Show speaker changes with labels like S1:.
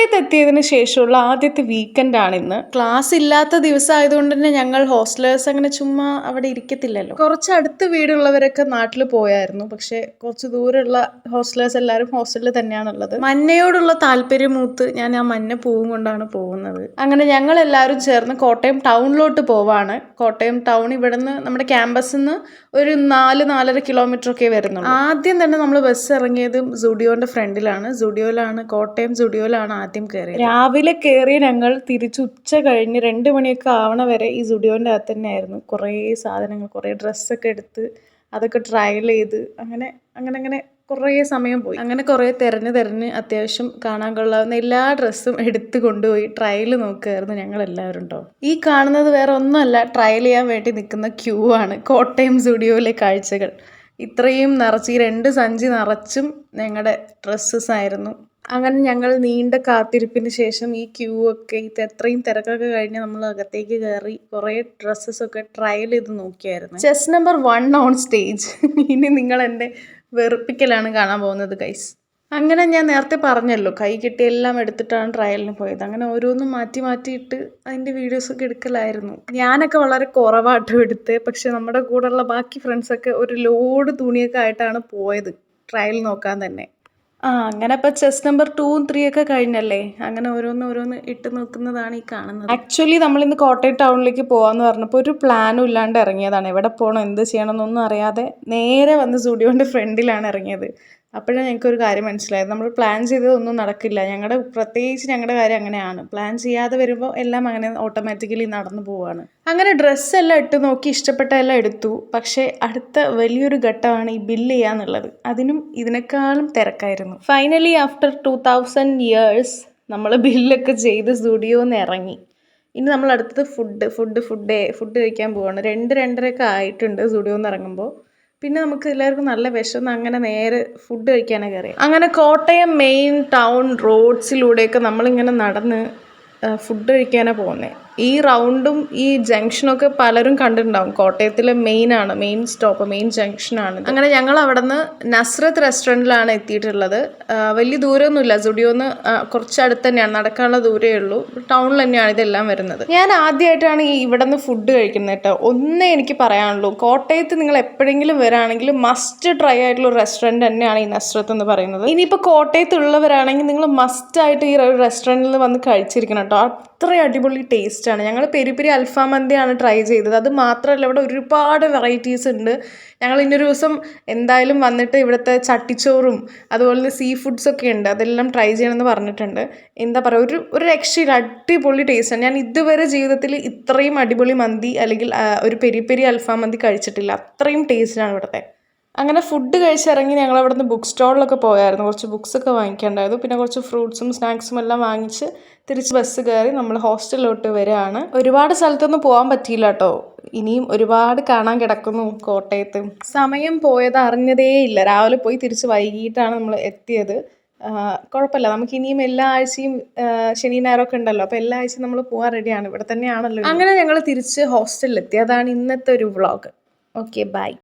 S1: കോട്ടയത്ത് എത്തിയതിന് ശേഷമുള്ള ആദ്യത്തെ വീക്കെൻഡാണ് ഇന്ന്. ക്ലാസ് ഇല്ലാത്ത ദിവസം ആയതുകൊണ്ട് തന്നെ ഞങ്ങൾ ഹോസ്റ്റലേഴ്സ് അങ്ങനെ ചുമ്മാ അവിടെ ഇരിക്കത്തില്ലല്ലോ. കുറച്ച് അടുത്ത് വീടുള്ളവരൊക്കെ നാട്ടിൽ പോയായിരുന്നു. പക്ഷെ കുറച്ച് ദൂരമുള്ള ഹോസ്റ്റലേഴ്സ് എല്ലാവരും ഹോസ്റ്റലിൽ തന്നെയാണുള്ളത്. മഞ്ഞയോടുള്ള താല്പര്യം മൂത്ത് ഞാൻ ആ മഞ്ഞ പൂവും കൊണ്ടാണ് പോകുന്നത്. അങ്ങനെ ഞങ്ങൾ എല്ലാവരും ചേർന്ന് കോട്ടയം ടൗണിലോട്ട് പോവാണ്. കോട്ടയം ടൗൺ ഇവിടുന്ന് നമ്മുടെ ക്യാമ്പസിൽ നിന്ന് ഒരു 4-4.5 കിലോമീറ്റർ ഒക്കെ വരുന്നുള്ളൂ. ആദ്യം തന്നെ നമ്മൾ ബസ് ഇറങ്ങിയതും സുഡിയോന്റെ ഫ്രണ്ടിലാണ്. കോട്ടയം സുഡിയോയിലാണ് ആദ്യം കയറിയത്. രാവിലെ കയറി ഞങ്ങൾ തിരിച്ച് ഉച്ച കഴിഞ്ഞ് 2 മണിയൊക്കെ ആവണ വരെ ഈ സുഡിയോന്റെ അകത്ത് തന്നെയായിരുന്നു. കുറേ സാധനങ്ങൾ, കുറേ ഡ്രസ്സൊക്കെ എടുത്ത് അതൊക്കെ ട്രയൽ ചെയ്ത് അങ്ങനെ കുറേ സമയം പോയി. അങ്ങനെ കുറേ തിരഞ്ഞ് അത്യാവശ്യം കാണാൻ കൊള്ളാവുന്ന എല്ലാ ഡ്രസ്സും എടുത്ത് കൊണ്ടുപോയി ട്രയൽ നോക്കുമായിരുന്നു ഞങ്ങളെല്ലാവരും കേട്ടോ. ഈ കാണുന്നത് വേറെ ഒന്നുമല്ല, ട്രയൽ ചെയ്യാൻ വേണ്ടി നിൽക്കുന്ന ക്യൂ ആണ്. കോട്ടയം സ്റ്റുഡിയോയിലെ കാഴ്ചകൾ. ഇത്രയും നിറച്ച്, ഈ 2 സഞ്ചി നിറച്ചും ഞങ്ങളുടെ ഡ്രസ്സസ് ആയിരുന്നു. അങ്ങനെ ഞങ്ങൾ നീണ്ട കാത്തിരിപ്പിന് ശേഷം ഈ ക്യൂ ഒക്കെ എത്രയും തിരക്കൊക്കെ കഴിഞ്ഞ് നമ്മൾ അകത്തേക്ക് കയറി കുറേ ഡ്രസ്സസൊക്കെ ട്രയൽ ചെയ്ത് നോക്കിയായിരുന്നു. Chest number 1 on stage. ഇനി നിങ്ങൾ എൻ്റെ വെറുപ്പിക്കലാണ് കാണാൻ പോകുന്നത് ഗൈസ്. അങ്ങനെ ഞാൻ നേരത്തെ പറഞ്ഞല്ലോ, കൈ കിട്ടി എല്ലാം എടുത്തിട്ടാണ് ട്രയലിന് പോയത്. അങ്ങനെ ഓരോന്നും മാറ്റിയിട്ട് അതിൻ്റെ വീഡിയോസൊക്കെ എടുക്കലായിരുന്നു. ഞാനൊക്കെ വളരെ കുറവായിട്ടും എടുത്ത്. പക്ഷെ നമ്മുടെ കൂടെയുള്ള ബാക്കി ഫ്രണ്ട്സൊക്കെ ഒരു ലോഡ് തുണിയൊക്കെ ആയിട്ടാണ് പോയത് ട്രയൽ നോക്കാൻ തന്നെ. അങ്ങനെ ഇപ്പോൾ ചെസ് നമ്പർ 2ഉം 3 ഒക്കെ കഴിഞ്ഞല്ലേ. അങ്ങനെ ഓരോന്ന് ഇട്ട് നോക്കുന്നതാണ് ഈ കാണുന്നത്. ആക്ച്വലി നമ്മളിന്ന് കോട്ടയം ടൗണിലേക്ക് പോകാമെന്ന് പറഞ്ഞപ്പോൾ ഒരു പ്ലാനും ഇല്ലാണ്ട് ഇറങ്ങിയതാണ്. എവിടെ പോകണം, എന്ത് ചെയ്യണം എന്നൊന്നും അറിയാതെ നേരെ വന്ന് സ്റ്റുഡിയോൻ്റെ ഫ്രണ്ടിലാണ് ഇറങ്ങിയത്. അപ്പോഴാണ് ഞങ്ങൾക്കൊരു കാര്യം മനസ്സിലായത്, നമ്മൾ പ്ലാൻ ചെയ്തതൊന്നും നടക്കില്ല. പ്രത്യേകിച്ച് ഞങ്ങളുടെ കാര്യം അങ്ങനെയാണ്. പ്ലാൻ ചെയ്യാതെ വരുമ്പോൾ എല്ലാം അങ്ങനെ ഓട്ടോമാറ്റിക്കലി നടന്നു പോവുകയാണ്. അങ്ങനെ ഡ്രസ്സെല്ലാം ഇട്ട് നോക്കി ഇഷ്ടപ്പെട്ട എല്ലാം എടുത്തു. പക്ഷേ അടുത്ത വലിയൊരു ഘട്ടമാണ് ഈ ബില്ല് ചെയ്യാന്നുള്ളത്. അതിനും ഇതിനേക്കാളും തിരക്കായിരുന്നു. ഫൈനലി ആഫ്റ്റർ 2000 ഇയേഴ്സ് നമ്മൾ ബില്ലൊക്കെ ചെയ്ത് സ്റ്റുഡിയോന്ന് ഇറങ്ങി. ഇനി നമ്മൾ അടുത്തത് ഫുഡ് കഴിക്കാൻ പോവാണ്. 2-2:30 ആയിട്ടുണ്ട് സ്റ്റുഡിയോന്ന് ഇറങ്ങുമ്പോൾ. പിന്നെ നമുക്ക് എല്ലാവർക്കും നല്ല വിശന്ന് അങ്ങനെ നേരെ ഫുഡ് കഴിക്കാനൊക്കെ കയറി. അങ്ങനെ കോട്ടയം മെയിൻ ടൗൺ റോഡ്സിലൂടെയൊക്കെ നമ്മളിങ്ങനെ നടന്ന് ഫുഡ് കഴിക്കാനാണ് പോകുന്നത്. ഈ റൗണ്ടും ഈ ജംഗ്ഷനൊക്കെ പലരും കണ്ടിട്ടുണ്ടാവും. കോട്ടയത്തിലെ മെയിൻ സ്റ്റോപ്പ്, മെയിൻ ജംഗ്ഷനാണ്. അങ്ങനെ ഞങ്ങൾ അവിടെ നിന്ന് നസ്രത്ത് റെസ്റ്റോറൻറ്റിലാണ് എത്തിയിട്ടുള്ളത്. വലിയ ദൂരമൊന്നുമില്ല, സ്റ്റുഡിയോന്ന് കുറച്ചടുത്ത് തന്നെയാണ്, നടക്കാനുള്ള ദൂരമേ ഉള്ളൂ. ടൗണിൽ തന്നെയാണ് ഇതെല്ലാം വരുന്നത്. ഞാൻ ആദ്യമായിട്ടാണ് ഇവിടെ നിന്ന് ഫുഡ് കഴിക്കുന്നത് കേട്ടോ. ഒന്നേ എനിക്ക് പറയാനുള്ളൂ, കോട്ടയത്ത് നിങ്ങൾ എപ്പോഴെങ്കിലും വരാണെങ്കിൽ മസ്റ്റ് ട്രൈ ആയിട്ടുള്ള റെസ്റ്റോറൻറ്റ് തന്നെയാണ് ഈ നസ്രത്ത് എന്ന് പറയുന്നത്. ഇനിയിപ്പോൾ കോട്ടയത്തുള്ളവരാണെങ്കിൽ നിങ്ങൾ മസ്റ്റായിട്ട് ഈ റെസ്റ്റോറൻറ്റിൽ വന്ന് കഴിച്ചിരിക്കണം കേട്ടോ. അത്രയും അടിപൊളി ടേസ്റ്റാണ്. ഞങ്ങൾ പെരി അൽഫാം മന്തിയാണ് ട്രൈ ചെയ്തത്. അത് മാത്രമല്ല ഇവിടെ ഒരുപാട് വെറൈറ്റീസ് ഉണ്ട്. ഞങ്ങൾ ഇന്നൊരു ദിവസം എന്തായാലും വന്നിട്ട് ഇവിടുത്തെ ചട്ടിച്ചോറും അതുപോലെ സീ ഫുഡ്സൊക്കെ ഉണ്ട്, അതെല്ലാം ട്രൈ ചെയ്യണമെന്ന് പറഞ്ഞിട്ടുണ്ട്. എന്താ പറയുക, ഒരു രക്ഷയില്ല, അടിപൊളി ടേസ്റ്റാണ്. ഞാൻ ഇതുവരെ ജീവിതത്തിൽ ഇത്രയും അടിപൊളി മന്തി അല്ലെങ്കിൽ ഒരു പെരി അൽഫാം മന്തി കഴിച്ചിട്ടില്ല. അത്രയും ടേസ്റ്റാണ് ഇവിടുത്തെ. അങ്ങനെ ഫുഡ് കഴിച്ചിറങ്ങി ഞങ്ങൾ അവിടെ നിന്ന് ബുക്ക് സ്റ്റോളിലൊക്കെ പോയായിരുന്നു. കുറച്ച് ബുക്സൊക്കെ വാങ്ങിക്കേണ്ടായിരുന്നു. പിന്നെ കുറച്ച് ഫ്രൂട്ട്സും സ്നാക്സും എല്ലാം വാങ്ങിച്ച് തിരിച്ച് ബസ് കയറി നമ്മൾ ഹോസ്റ്റലിലോട്ട് വരികയാണ്. ഒരുപാട് സ്ഥലത്തൊന്നും പോകാൻ പറ്റിയില്ല കേട്ടോ. ഇനിയും ഒരുപാട് കാണാൻ കിടക്കുന്നു കോട്ടയത്ത്. സമയം പോയത് അറിഞ്ഞതേയില്ല. രാവിലെ പോയി തിരിച്ച് വൈകിട്ടാണ് നമ്മൾ എത്തിയത്. കുഴപ്പമില്ല, നമുക്ക് ഇനിയും എല്ലാ ആഴ്ചയും ശനി ഞായറൊക്കെ ഉണ്ടല്ലോ, അപ്പോൾ എല്ലാ ആഴ്ചയും നമ്മൾ പോകാൻ റെഡിയാണ്. ഇവിടെ തന്നെയാണല്ലോ. അങ്ങനെ ഞങ്ങൾ തിരിച്ച് ഹോസ്റ്റലിലെത്തി. അതാണ് ഇന്നത്തെ ഒരു വ്ളോഗ്. Okay, by.